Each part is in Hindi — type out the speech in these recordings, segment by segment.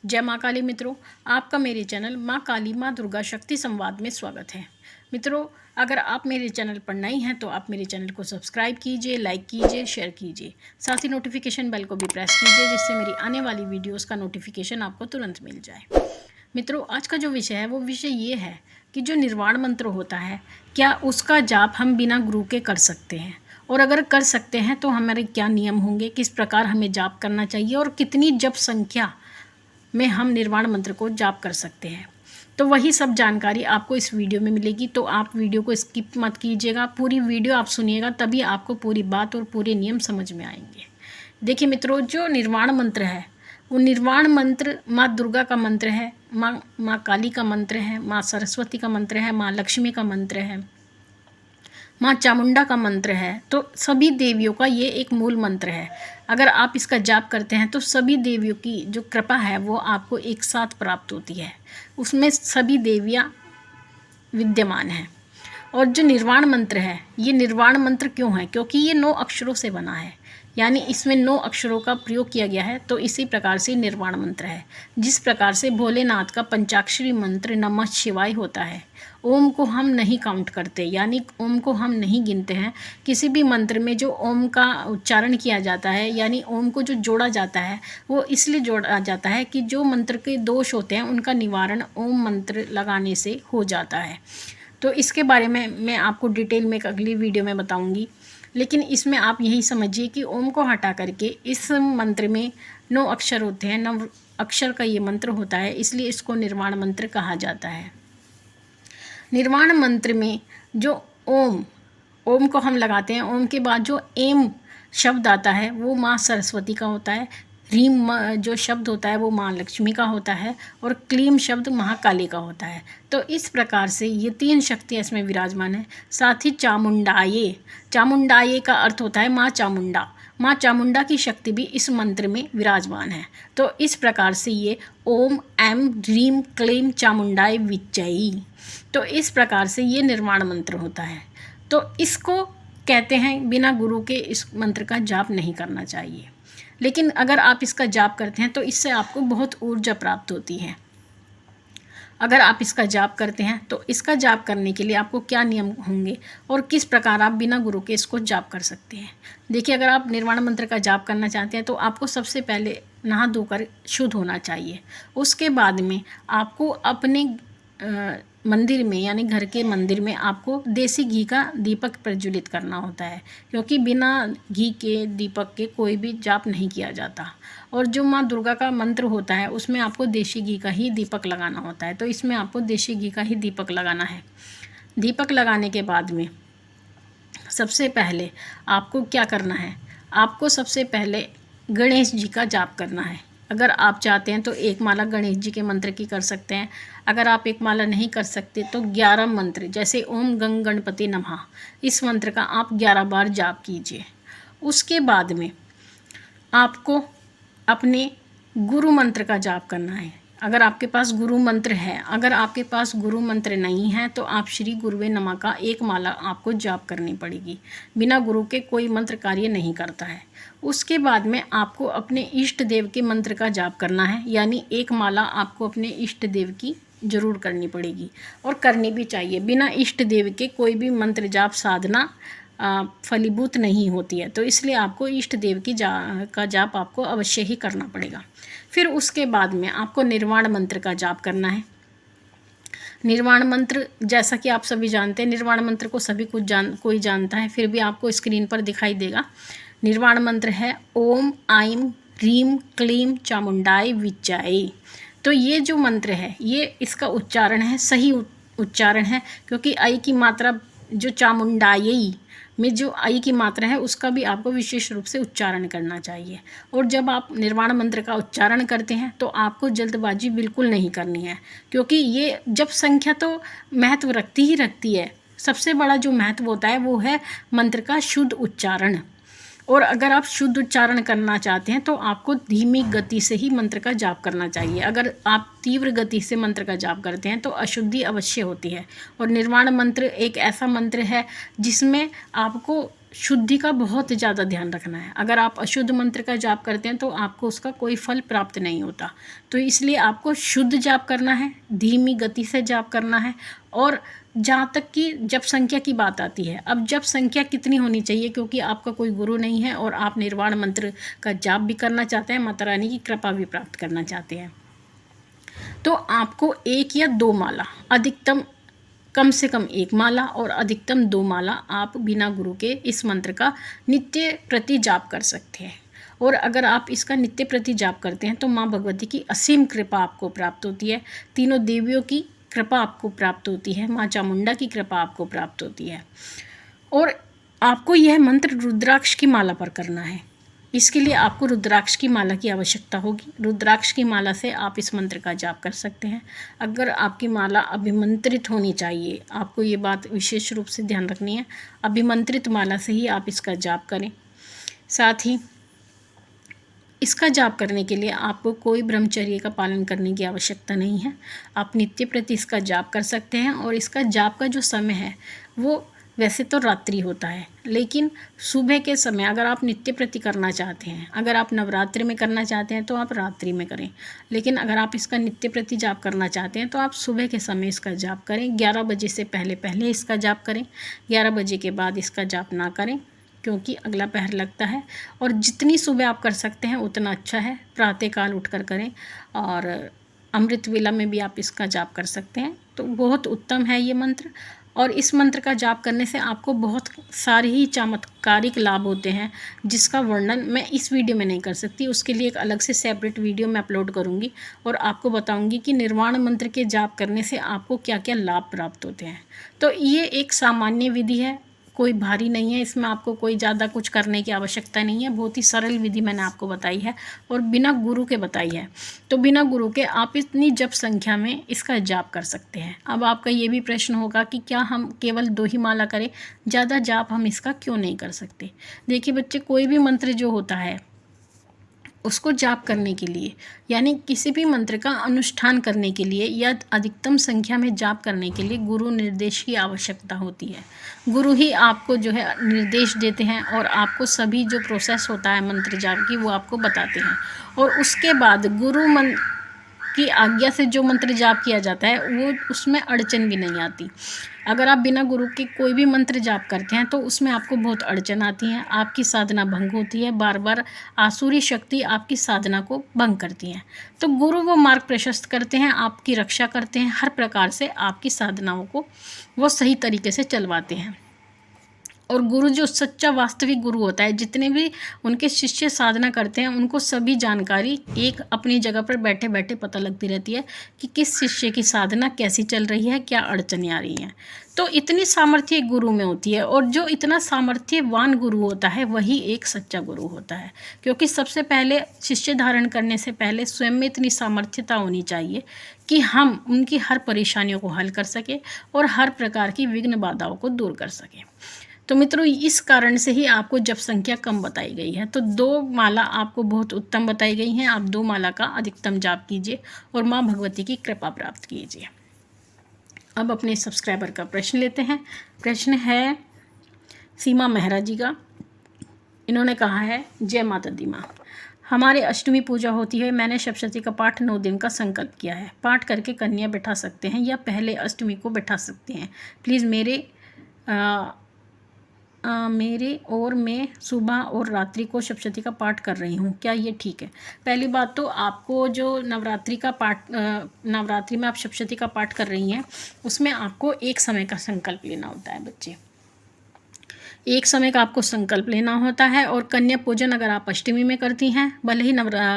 जय माँ काली मित्रों, आपका मेरे चैनल माँ काली माँ दुर्गा शक्ति संवाद में स्वागत है। मित्रों, अगर आप मेरे चैनल पर नए हैं तो आप मेरे चैनल को सब्सक्राइब कीजिए, लाइक कीजिए, शेयर कीजिए। साथ ही नोटिफिकेशन बेल को भी प्रेस कीजिए जिससे मेरी आने वाली वीडियोस का नोटिफिकेशन आपको तुरंत मिल जाए। मित्रों, आज का जो विषय है वो विषय ये है कि जो निर्वाण मंत्र होता है, क्या उसका जाप हम बिना गुरु के कर सकते हैं, और अगर कर सकते हैं तो हमारे क्या नियम होंगे, किस प्रकार हमें जाप करना चाहिए और कितनी जप संख्या में हम निर्वाण मंत्र को जाप कर सकते हैं। तो वही सब जानकारी आपको इस वीडियो में मिलेगी, तो आप वीडियो को स्किप मत कीजिएगा, पूरी वीडियो आप सुनिएगा, तभी आपको पूरी बात और पूरे नियम समझ में आएंगे। देखिए मित्रों, जो निर्वाण मंत्र है वो निर्वाण मंत्र माँ दुर्गा का मंत्र है, माँ काली का मंत्र है, माँ सरस्वती का मंत्र है, माँ लक्ष्मी का मंत्र है, माँ चामुंडा का मंत्र है। तो सभी देवियों का ये एक मूल मंत्र है। अगर आप इसका जाप करते हैं तो सभी देवियों की जो कृपा है वो आपको एक साथ प्राप्त होती है। उसमें सभी देवियाँ विद्यमान हैं। और जो निर्वाण मंत्र है, ये निर्वाण मंत्र क्यों है? क्योंकि ये 9 अक्षरों से बना है, यानी इसमें 9 अक्षरों का प्रयोग किया गया है। तो इसी प्रकार से निर्वाण मंत्र है। जिस प्रकार से भोलेनाथ का पंचाक्षरी मंत्र नमः शिवाय होता है, ओम को हम नहीं काउंट करते, यानी ओम को हम नहीं गिनते हैं। किसी भी मंत्र में जो ओम का उच्चारण किया जाता है, यानी ओम को जो जोड़ा जाता है, वो इसलिए जोड़ा जाता है कि जो मंत्र के दोष होते हैं उनका निवारण ओम मंत्र लगाने से हो जाता है। तो इसके बारे में मैं आपको डिटेल में एक अगली वीडियो में बताऊंगी, लेकिन इसमें आप यही समझिए कि ओम को हटा करके इस मंत्र में 9 अक्षर होते हैं, 9 अक्षर का ये मंत्र होता है, इसलिए इसको निर्वाण मंत्र कहा जाता है। निर्वाण मंत्र में जो ओम को हम लगाते हैं, ओम के बाद जो एम शब्द आता है वो माँ सरस्वती का होता है, ह्रीम जो शब्द होता है वो माँ लक्ष्मी का होता है, और क्लीम शब्द महाकाली का होता है। तो इस प्रकार से ये 3 शक्तियाँ इसमें विराजमान है। साथ ही चामुंडाये का अर्थ होता है माँ चामुंडा। माँ चामुंडा की शक्ति भी इस मंत्र में विराजमान है। तो इस प्रकार से ये ओम एम ह्रीम क्लीम चामुंडाय विच्चई, तो इस प्रकार से ये निर्वाण मंत्र होता है। तो इसको कहते हैं बिना गुरु के इस मंत्र का जाप नहीं करना चाहिए। लेकिन अगर आप इसका जाप करते हैं तो इससे आपको बहुत ऊर्जा प्राप्त होती है। अगर आप इसका जाप करते हैं तो इसका जाप करने के लिए आपको क्या नियम होंगे और किस प्रकार आप बिना गुरु के इसको जाप कर सकते हैं। देखिए, अगर आप निर्वाण मंत्र का जाप करना चाहते हैं तो आपको सबसे पहले नहा धोकर शुद्ध होना चाहिए। उसके बाद में आपको अपने मंदिर में, यानी घर के मंदिर में, आपको देसी घी का दीपक प्रज्वलित करना होता है, क्योंकि बिना घी के दीपक के कोई भी जाप नहीं किया जाता। और जो माँ दुर्गा का मंत्र होता है उसमें आपको देसी घी का ही दीपक लगाना होता है, तो इसमें आपको देसी घी का ही दीपक लगाना है। दीपक लगाने के बाद में सबसे पहले आपको क्या करना है? आपको सबसे पहले गणेश जी का जाप करना है। अगर आप चाहते हैं तो एक माला गणेश जी के मंत्र की कर सकते हैं। अगर आप एक माला नहीं कर सकते तो 11 मंत्र, जैसे ओम गंग गणपति नमः, इस मंत्र का आप 11 बार जाप कीजिए। उसके बाद में आपको अपने गुरु मंत्र का जाप करना है। अगर आपके पास गुरु मंत्र है, अगर आपके पास गुरु मंत्र नहीं है तो आप श्री गुरुवे नमः का एक माला आपको जाप करनी पड़ेगी। बिना गुरु के कोई मंत्र कार्य नहीं करता है। उसके बाद में आपको अपने इष्ट देव के मंत्र का जाप करना है, यानी एक माला आपको अपने इष्ट देव की जरूर करनी पड़ेगी, और करनी भी चाहिए। बिना इष्ट देव के कोई भी मंत्र जाप साधना फलीभूत नहीं होती है, तो इसलिए आपको इष्ट देव की का जाप आपको अवश्य ही करना पड़ेगा। फिर उसके बाद में आपको निर्वाण मंत्र का जाप करना है। निर्वाण मंत्र, जैसा कि आप सभी जानते हैं, निर्वाण मंत्र को सभी कोई जानता है, फिर भी आपको स्क्रीन पर दिखाई देगा। निर्वाण मंत्र है ओम आइम ह्रीम क्लीम चामुंडाय विच्चाय। तो ये जो मंत्र है, ये इसका उच्चारण है, सही उच्चारण है, क्योंकि आई की मात्रा जो चामुंडाई में जो आई की मात्रा है उसका भी आपको विशेष रूप से उच्चारण करना चाहिए। और जब आप निर्वाण मंत्र का उच्चारण करते हैं तो आपको जल्दबाजी बिल्कुल नहीं करनी है, क्योंकि ये जब संख्या तो महत्व रखती है। सबसे बड़ा जो महत्व होता है वो है मंत्र का शुद्ध उच्चारण। और अगर आप शुद्ध उच्चारण करना चाहते हैं तो आपको धीमी गति से ही मंत्र का जाप करना चाहिए। अगर आप तीव्र गति से मंत्र का जाप करते हैं तो अशुद्धि अवश्य होती है। और निर्वाण मंत्र एक ऐसा मंत्र है जिसमें आपको शुद्धि का बहुत ज़्यादा ध्यान रखना है। अगर आप अशुद्ध मंत्र का जाप करते हैं तो आपको उसका कोई फल प्राप्त नहीं होता। तो इसलिए आपको शुद्ध जाप करना है, धीमी गति से जाप करना है। और जहाँ तक कि जप संख्या की बात आती है, अब जप संख्या कितनी होनी चाहिए, क्योंकि आपका कोई गुरु नहीं है और आप निर्वाण मंत्र का जाप भी करना चाहते हैं, माता रानी की कृपा भी प्राप्त करना चाहते हैं, तो आपको 1 या 2 माला, अधिकतम कम से कम 1 माला और अधिकतम 2 माला आप बिना गुरु के इस मंत्र का नित्य प्रति जाप कर सकते हैं। और अगर आप इसका नित्य प्रति जाप करते हैं तो माँ भगवती की असीम कृपा आपको प्राप्त होती है, तीनों देवियों की कृपा आपको प्राप्त होती है, माँ चामुंडा की कृपा आपको प्राप्त होती है। और आपको यह मंत्र रुद्राक्ष की माला पर करना है। इसके लिए आपको रुद्राक्ष की माला की आवश्यकता होगी। रुद्राक्ष की माला से आप इस मंत्र का जाप कर सकते हैं। अगर आपकी माला अभिमंत्रित होनी चाहिए, आपको ये बात विशेष रूप से ध्यान रखनी है, अभिमंत्रित माला से ही आप इसका जाप करें। साथ ही इसका जाप करने के लिए आपको कोई ब्रह्मचर्य का पालन करने की आवश्यकता नहीं है। आप नित्य प्रति इसका जाप कर सकते हैं। और इसका जाप का जो समय है वो वैसे तो रात्रि होता है, लेकिन सुबह के समय अगर आप नित्य प्रति करना चाहते हैं, अगर आप नवरात्रि में करना चाहते हैं तो आप रात्रि में करें, लेकिन अगर आप इसका नित्य प्रति जाप करना चाहते हैं तो आप सुबह के समय इसका जाप करें। 11 बजे से पहले पहले इसका जाप करें, 11 बजे के बाद इसका जाप ना करें, क्योंकि अगला पहर लगता है। और जितनी सुबह आप कर सकते हैं उतना अच्छा है। प्रातःकाल उठकर करें और अमृत वेला में भी आप इसका जाप कर सकते हैं, तो बहुत उत्तम है ये मंत्र। और इस मंत्र का जाप करने से आपको बहुत सारे ही चमत्कारिक लाभ होते हैं, जिसका वर्णन मैं इस वीडियो में नहीं कर सकती। उसके लिए एक अलग से सेपरेट वीडियो मैं अपलोड करूँगी और आपको बताऊँगी कि निर्वाण मंत्र के जाप करने से आपको क्या क्या लाभ प्राप्त होते हैं। तो ये एक सामान्य विधि है, कोई भारी नहीं है, इसमें आपको कोई ज़्यादा कुछ करने की आवश्यकता नहीं है। बहुत ही सरल विधि मैंने आपको बताई है और बिना गुरु के बताई है। तो बिना गुरु के आप इतनी जप संख्या में इसका जाप कर सकते हैं। अब आपका ये भी प्रश्न होगा कि क्या हम केवल 2 ही माला करें, ज़्यादा जाप हम इसका क्यों नहीं कर सकते। देखिए बच्चे, कोई भी मंत्र जो होता है उसको जाप करने के लिए, यानी किसी भी मंत्र का अनुष्ठान करने के लिए या अधिकतम संख्या में जाप करने के लिए गुरु निर्देश की आवश्यकता होती है। गुरु ही आपको जो है निर्देश देते हैं और आपको सभी जो प्रोसेस होता है मंत्र जाप की वो आपको बताते हैं। और उसके बाद गुरु की आज्ञा से जो मंत्र जाप किया जाता है वो उसमें अड़चन भी नहीं आती। अगर आप बिना गुरु के कोई भी मंत्र जाप करते हैं तो उसमें आपको बहुत अड़चन आती है, आपकी साधना भंग होती है, बार बार आसुरी शक्ति आपकी साधना को भंग करती हैं। तो गुरु वो मार्ग प्रशस्त करते हैं, आपकी रक्षा करते हैं, हर प्रकार से आपकी साधनाओं को वो सही तरीके से चलवाते हैं। और गुरु जो सच्चा वास्तविक गुरु होता है, जितने भी उनके शिष्य साधना करते हैं उनको सभी जानकारी एक अपनी जगह पर बैठे बैठे पता लगती रहती है कि किस शिष्य की साधना कैसी चल रही है, क्या अड़चनें आ रही हैं। तो इतनी सामर्थ्य गुरु में होती है। और जो इतना सामर्थ्यवान गुरु होता है वही एक सच्चा गुरु होता है, क्योंकि सबसे पहले शिष्य धारण करने से पहले स्वयं में इतनी सामर्थ्यता होनी चाहिए कि हम उनकी हर परेशानियों को हल कर सकें और हर प्रकार की विघ्न बाधाओं को दूर कर सकें। तो मित्रों, इस कारण से ही आपको जप संख्या कम बताई गई है। तो 2 माला आपको बहुत उत्तम बताई गई हैं। आप 2 माला का अधिकतम जाप कीजिए और माँ भगवती की कृपा प्राप्त कीजिए। अब अपने सब्सक्राइबर का प्रश्न लेते हैं। प्रश्न है सीमा मेहरा जी का। इन्होंने कहा है, जय माता दी माँ, हमारे अष्टमी पूजा होती है। मैंने सप्तशती का पाठ 9 दिन का संकल्प किया है। पाठ करके कन्या बैठा सकते हैं या पहले अष्टमी को बैठा सकते हैं? प्लीज़ मेरे और मैं सुबह और रात्रि को सप्तशती का पाठ कर रही हूँ, क्या ये ठीक है? पहली बात तो आपको जो नवरात्रि में आप सप्तशती का पाठ कर रही हैं उसमें आपको एक समय का संकल्प लेना होता है बच्चे। एक समय का आपको संकल्प लेना होता है। और कन्या पूजन अगर आप अष्टमी में करती हैं, भले ही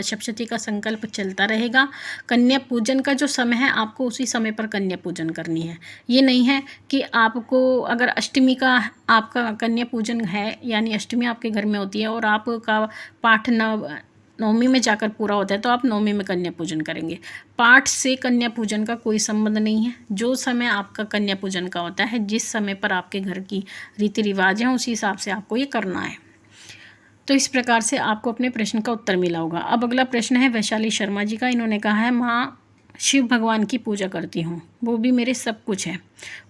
सप्तशती का संकल्प चलता रहेगा, कन्या पूजन का जो समय है आपको उसी समय पर कन्या पूजन करनी है। ये नहीं है कि आपको अगर अष्टमी का आपका कन्या पूजन है, यानी अष्टमी आपके घर में होती है और आपका पाठ नवमी में जाकर पूरा होता है तो आप नवमी में कन्या पूजन करेंगे। पाठ से कन्या पूजन का कोई संबंध नहीं है। जो समय आपका कन्या पूजन का होता है, जिस समय पर आपके घर की रीति रिवाज हैं, उसी हिसाब से आपको ये करना है। तो इस प्रकार से आपको अपने प्रश्न का उत्तर मिला होगा। अब अगला प्रश्न है वैशाली शर्मा जी का। इन्होंने कहा है, माँ शिव भगवान की पूजा करती हूँ, वो भी मेरे सब कुछ है।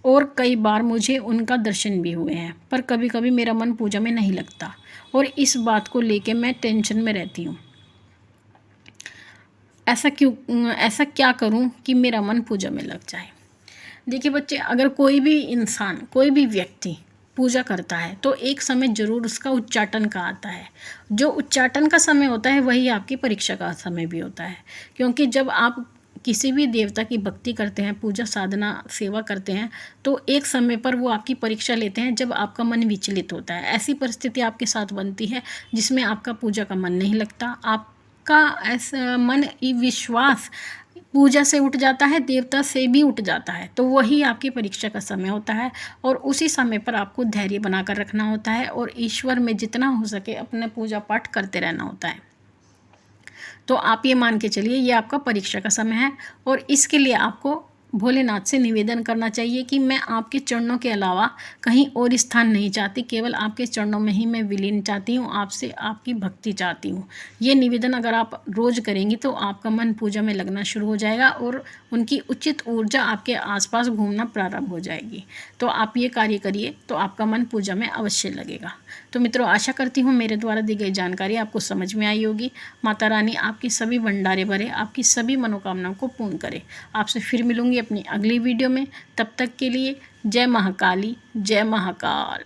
और कई बार मुझे उनका दर्शन भी हुए हैं, पर कभी कभी मेरा मन पूजा में नहीं लगता और इस बात को लेके मैं टेंशन में रहती हूँ। ऐसा क्या करूँ कि मेरा मन पूजा में लग जाए। देखिए बच्चे, अगर कोई भी इंसान, कोई भी व्यक्ति पूजा करता है तो एक समय ज़रूर उसका उच्चाटन का आता है। जो उच्चाटन का समय होता है वही आपकी परीक्षा का समय भी होता है, क्योंकि जब आप किसी भी देवता की भक्ति करते हैं, पूजा साधना सेवा करते हैं, तो एक समय पर वो आपकी परीक्षा लेते हैं जब आपका मन विचलित होता है। ऐसी परिस्थिति आपके साथ बनती है जिसमें आपका पूजा का मन नहीं लगता, आपका ऐसा मन विश्वास पूजा से उठ जाता है, देवता से भी उठ जाता है, तो वही आपकी परीक्षा का समय होता है। और उसी समय पर आपको धैर्य बनाकर रखना होता है और ईश्वर में जितना हो सके अपने पूजा पाठ करते रहना होता है। तो आप ये मान के चलिए ये आपका परीक्षा का समय है और इसके लिए आपको भोलेनाथ से निवेदन करना चाहिए कि मैं आपके चरणों के अलावा कहीं और स्थान नहीं चाहती, केवल आपके चरणों में ही मैं विलीन चाहती हूँ, आपसे आपकी भक्ति चाहती हूँ। ये निवेदन अगर आप रोज़ करेंगी तो आपका मन पूजा में लगना शुरू हो जाएगा और उनकी उचित ऊर्जा आपके आसपास घूमना प्रारंभ हो जाएगी। तो आप ये कार्य करिए तो आपका मन पूजा में अवश्य लगेगा। तो मित्रों, आशा करती हूँ मेरे द्वारा दी गई जानकारी आपको समझ में आई होगी। माता रानी आपकी सभी भंडारे भरे, आपकी सभी मनोकामनाओं को पूर्ण करे। आपसे फिर मिलूंगी अपनी अगली वीडियो में। तब तक के लिए जय महाकाली, जय महाकाल।